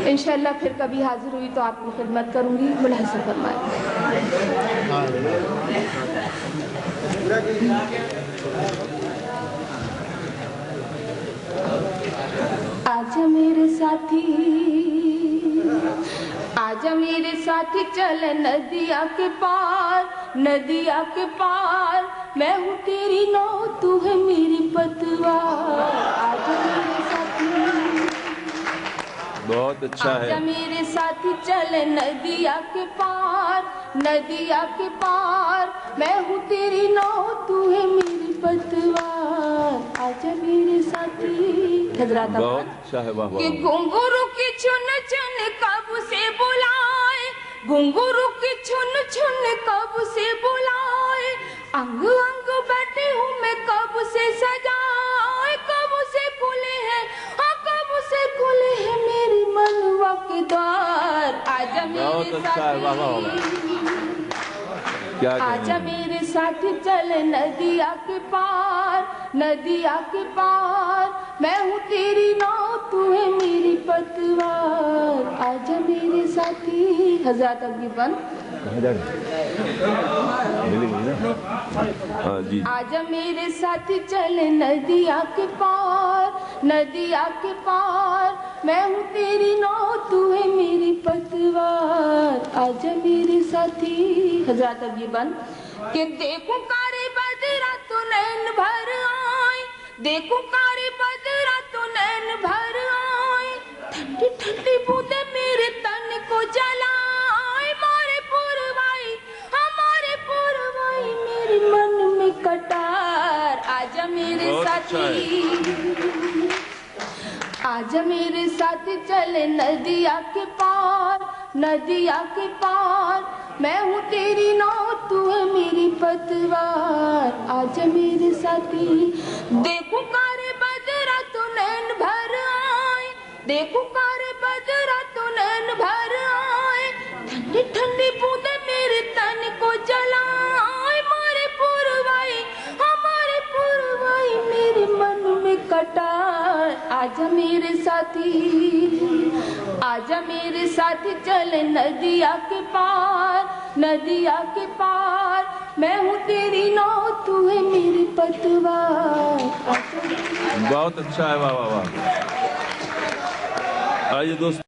इंशाअल्लाह फिर कभी हाजिर हुई तो आपकी खिदमत करूंगी। मुलाहिज़ा फरमाएं। आजा मेरे साथी, आजा मेरे साथी चल नदिया के पार, नदिया के पार। मैं हूँ तेरी नाव, तू है मेरी पतवार। आजा मेरे साथी, बहुत अच्छा है। आजा मेरे साथी चल नदिया के पार, नदिया के पार। मैं हूँ तेरी नाव, तू है मेरी पतवार। आजा मेरे साथी। हजरात बहुत अच्छा है। वाह कि घुंघरू की चुन चुन कब से बुलाए, घुंघरू की चुन चुन कब से बुलाए। अंग अंग बैठी हूँ मैं कब से सजाए, कब से खुले हैं, हाँ कब से खुले हैं मेरी मनवा के द्वार। आजा मेरे साथी, आजा मेरे साथी चल नदिया के पार, नदिया के पार। मैं हूँ तेरी नाव, तू है मेरी पतवार। आजा मेरे साथी। हज़रत अब्दुल जी। आजा मेरे साथी चल नदिया के पार, नदिया के पार। मैं हूँ तेरी नाव, तू है मेरी पतवार। आजा मेरे साथी। हज़रत अब्दुल कि देखो कारे बदरा तो नैन भर आए, देखो कारे बदरा तो नैन भर आए। ठंडी ठंडी बूंदे मेरे तन को जलाए। मारे पुरवाई, हमारे पुरवाई मेरे मन में कटार। आजा मेरे साथी, आजा मेरे साथी चले नदिया के पार, नदिया के पार। मैं हूँ तेरी नाव, तू है मेरी पतवार। आजा मेरे साथी। देखो कारे बदरा तो नैन भर आए, देखो कारे बदरा तो नैन भर आए। ठंडी ठंडी बूंदे मेरे तन को जलाए। मारे पुरवाई, हमारे पुरवाई मेरे मन में कटार। आजा मेरे साथी, आजा मेरे साथी चल नदिया के पार, नदिया के पार। मैं हूँ तेरी नाव, तू है मेरी पतवार। बहुत अच्छा है। वाह वाह वाह। आइए दोस्तों।